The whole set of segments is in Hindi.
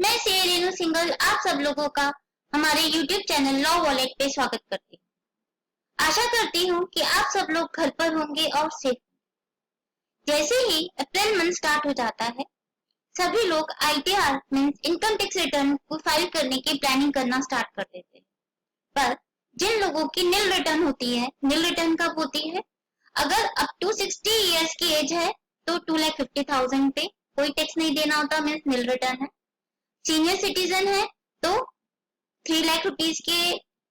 मैं से रेनू सिंगल आप सब लोगों का हमारे YouTube चैनल लॉ वॉलेट पे स्वागत करती हूँ। आशा करती हूँ कि आप सब लोग घर पर होंगे और सेफ। जैसे ही अप्रैल मंथ स्टार्ट हो जाता है, सभी लोग ITR means income tax return को फाइल करने की प्लानिंग करना स्टार्ट कर देते हैं। पर जिन लोगों की नील रिटर्न होती है, नील रिटर्न कब होती है? अगर अप टू 60 ईयर्स की एज है तो 2,50,000 पे कोई टैक्स नहीं देना होता, मीन्स नील रिटर्न है। सीनियर सिटीजन है तो 3 लाख रुपीज के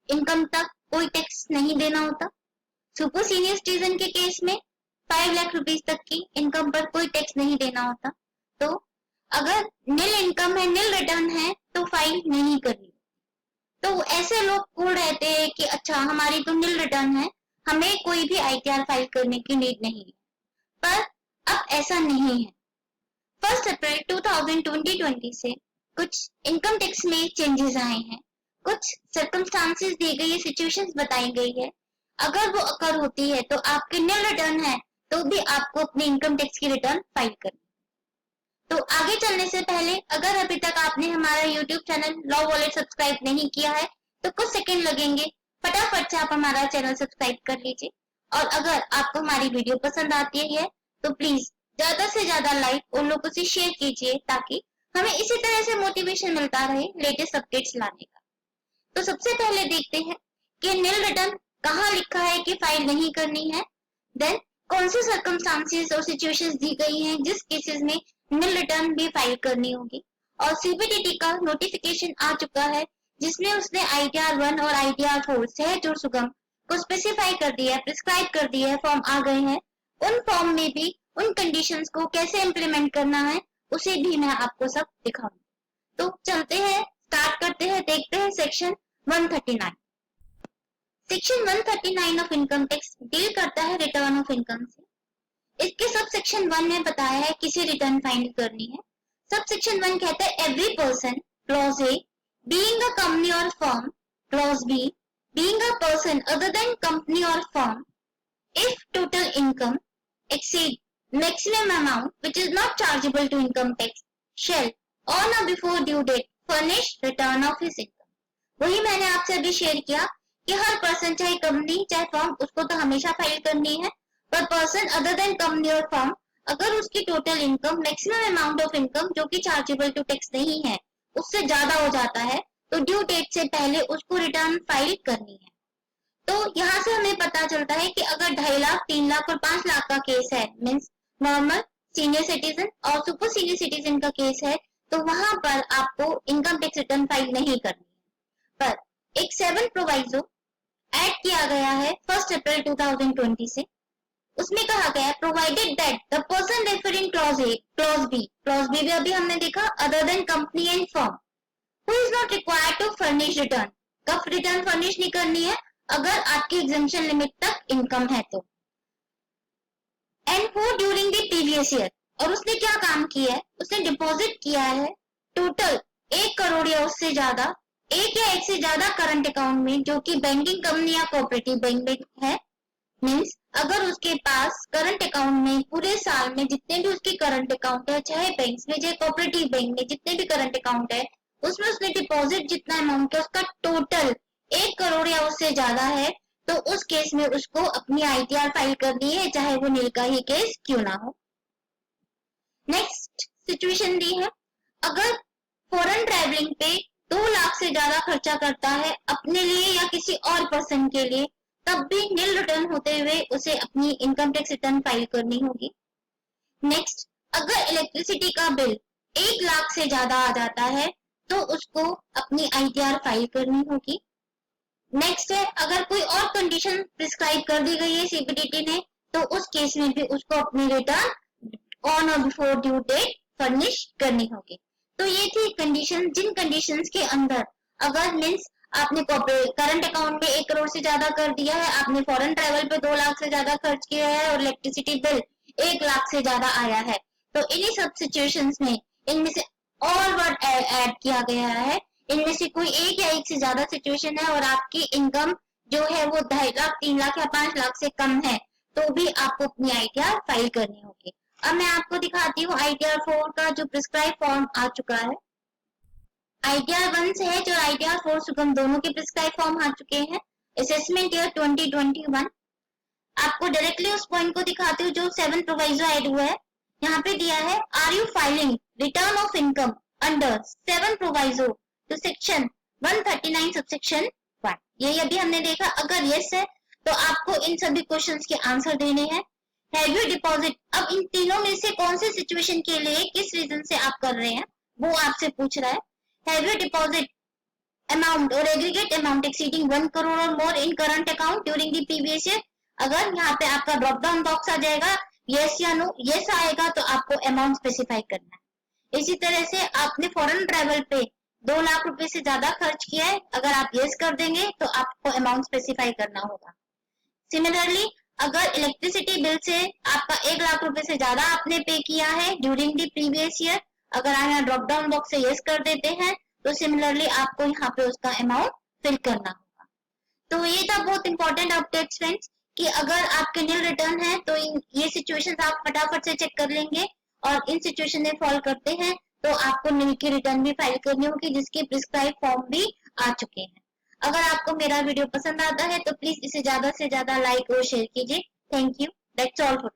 इनकम तक कोई टैक्स नहीं देना होता। सुपर सीनियर सिटीजन के केस में 5 लाख रुपीज तक की इनकम पर कोई टैक्स नहीं देना होता। तो अगर नील इनकम है, नील रिटर्न है तो फाइल नहीं करनी। तो ऐसे लोग कूल रहते हैं कि अच्छा हमारी तो नील रिटर्न है, हमें कोई भी ITR फाइल करने की नीड नहीं है। पर अब ऐसा नहीं है। 1 अप्रैल 2020 से कुछ इनकम टैक्स में चेंजेस आए हैं, कुछ सर्कमस्टांसेस दी गई है, सिचुएशंस बताई गई है। अगर वो अकर होती है तो आपके नील रिटर्न है तो भी आपको अपनी इनकम टैक्स की रिटर्न फाइल करनी। तो आगे चलने से पहले अगर अभी तक आपने हमारा YouTube channel law wallet subscribe नहीं किया है तो कुछ सेकंड लगेंगे, फटाफट से आप हमारा चैनल सब्सक्राइब कर लीजिए। और अगर आपको हमारी वीडियो पसंद आती है तो प्लीज ज्यादा से ज्यादा लाइक और लोगों से शेयर कीजिए ताकि हमें इसी तरह से मोटिवेशन मिलता रहे लेटेस्ट अपडेट्स लाने का। तो सबसे पहले देखते हैं कि नील रिटर्न कहाँ लिखा है कि फाइल नहीं करनी है, देन कौन से सर्कमस्टांसेस और सिचुएशंस दी गई हैं जिस केसेस में नील रिटर्न भी फाइल करनी होगी। और CBDT का नोटिफिकेशन आ चुका है जिसमें उसने ITR 1 और ITR 4 सहज और सुगम को स्पेसिफाई कर दिया है, प्रिस्क्राइब कर दिया है, फॉर्म आ गए हैं। उन फॉर्म में भी उन कंडीशंस को कैसे इम्प्लीमेंट करना है उसे भी मैं आपको सब दिखाऊंगी। तो चलते हैं, स्टार्ट करते हैं, देखते हैं section 139। Section 139 of income tax deal करता है रिटर्न ऑफ इनकम से। इसके सब सेक्शन 1 में बताया है किसे रिटर्न फाइल करनी है। सब सेक्शन 1 कहता है every person, clause A, being a company और firm, clause B, being a person other than company और firm, if total income exceed maximum amount which is not chargeable to income tax shall on or before due date furnish return of his income। वही मैंने आपसे अभी शेयर किया कि हर पर्सन, चाहे कंपनी चाहे फर्म, उसको तो हमेशा फाइल करनी है। पर पर्सन अदर देन कंपनी और फर्म, अगर उसकी total income maximum amount of income जो कि चार्जेबल टू टैक्स नहीं है उससे ज्यादा हो जाता है तो ड्यू डेट से पहले उसको रिटर्न फाइल करनी है। तो यहाँ से हमें पता चलता है कि अगर 2.5 लाख, 3 लाख और 5 लाख का केस है, मीन्स नॉर्मल, सीनियर सिटीजन और सुपर सीनियर सिटीजन का केस है, तो वहां पर आपको इनकम टैक्स रिटर्न फाइल नहीं करनी है। पर एक 7 प्रोवाइजो ऐड किया गया है 1 अप्रैल 2020 से। उसमें कहा गया है provided that the person referring clause A, clause B भी अभी हमने देखा, other than company and firm, who is not required to furnish return. कब रिटर्न फर्निश नहीं करनी है? अगर आपकी एग्जम्पशन लिमिट तक इनकम है तो। And who during the previous year, और उसने क्या काम किया है? उसने डिपॉजिट किया है टोटल 1 करोड़ या उससे ज्यादा, एक या एक से ज्यादा करंट अकाउंट में जो कि बैंकिंग कंपनी या कोऑपरेटिव बैंक में है। मीन्स अगर उसके पास करंट अकाउंट में पूरे साल में जितने भी उसके करंट अकाउंट है, चाहे बैंक में चाहे कोऑपरेटिव बैंक में जितने भी करंट अकाउंट है, उसमें उसने डिपॉजिट जितना अमाउंट है उसका टोटल 1 करोड़ या उससे ज्यादा है, तो उस केस में उसको अपनी ITR फाइल करनी है, चाहे वो नील का ही केस क्यों ना हो। नेक्स्ट सिचुएशन दी है, अगर फॉरेन ट्रैवलिंग पे 2 लाख से ज्यादा खर्चा करता है अपने लिए या किसी और पर्सन के लिए, तब भी नील रिटर्न होते हुए उसे अपनी इनकम टैक्स रिटर्न फाइल करनी होगी। नेक्स्ट, अगर इलेक्ट्रिसिटी का बिल 1 लाख से ज्यादा आ जाता है तो उसको अपनी ITR फाइल करनी होगी। नेक्स्ट है, अगर कोई और कंडीशन प्रिस्क्राइब कर दी गई है CBDT ने तो उस केस में भी उसको अपनी रिटर्न ऑन और बिफोर ड्यू डेट फर्निश करनी होगी। तो ये थी कंडीशन, जिन कंडीशंस के अंदर अगर मीन्स आपने करंट अकाउंट में 1 करोड़ से ज्यादा कर दिया है, आपने फॉरेन ट्रैवल पे 2 लाख से ज्यादा खर्च किया है और इलेक्ट्रिसिटी बिल 1 लाख से ज्यादा आया है, तो इन्हीं सब सिचुएशंस में इनमें से और वर्ड ऐड किया गया है। इनमें से कोई एक या एक से ज्यादा सिचुएशन है और आपकी इनकम जो है वो 2.5 लाख, 3 लाख या 5 लाख से कम है तो भी आपको अपनी ITR फाइल करनी होगी। अब मैं आपको दिखाती हूँ ITR 4 का जो प्रिस्क्राइब फॉर्म आ चुका है। आईटीआर 1 से है जो आईटीआर 4 सुगम दोनों के प्रिस्क्राइब फॉर्म आ चुके हैं असेसमेंट ईयर 2021। आपको डायरेक्टली उस पॉइंट को दिखाती हूँ जो 7 प्रोवाइजो ऐड हुआ है। यहाँ पे दिया है are you filing return of income under 7 proviso to section 139 subsection 1। ये अभी हमने देखा, अगर यस है तो आपको इन सभी क्वेश्चंस के आंसर देने हैं। हैव यू डिपॉजिट, अब इन तीनों में से कौन से सिचुएशन के लिए किस रीजन से आप कर रहे हैं वो आपसे पूछ रहा है। Have you deposit amount or aggregate amount exceeding 1 crore or more in current account during the previous year। अगर यहाँ पे आपका ड्रॉप डाउन बॉक्स आ जाएगा यस या नो, यस आएगा तो आपको अमाउंट स्पेसिफाई करना है। इसी तरह से आपने फॉरेन ट्रैवल पे 2 लाख रुपए से ज्यादा खर्च किया है, अगर आप यस कर देंगे तो आपको अमाउंट स्पेसिफाई करना होगा। सिमिलरली अगर इलेक्ट्रिसिटी बिल से आपका 1 लाख रुपए से ज्यादा आपने पे किया है ड्यूरिंग द प्रीवियस ईयर, अगर आप यहाँ ड्रॉप डाउन बॉक्स से यस कर देते हैं तो सिमिलरली आपको यहाँ पे उसका अमाउंट फिल करना होगा। तो ये था बहुत इंपॉर्टेंट अपडेट्स फ्रेंड्स कि अगर आपके नील रिटर्न है तो ये सिचुएशन आप फटाफट से चेक कर लेंगे और इन सिचुएशन में फॉल करते हैं तो आपको नील की रिटर्न भी फाइल करनी होगी जिसके प्रिस्क्राइब फॉर्म भी आ चुके हैं। अगर आपको मेरा वीडियो पसंद आता है तो प्लीज इसे ज्यादा से ज्यादा लाइक और शेयर कीजिए। Thank you, that's all for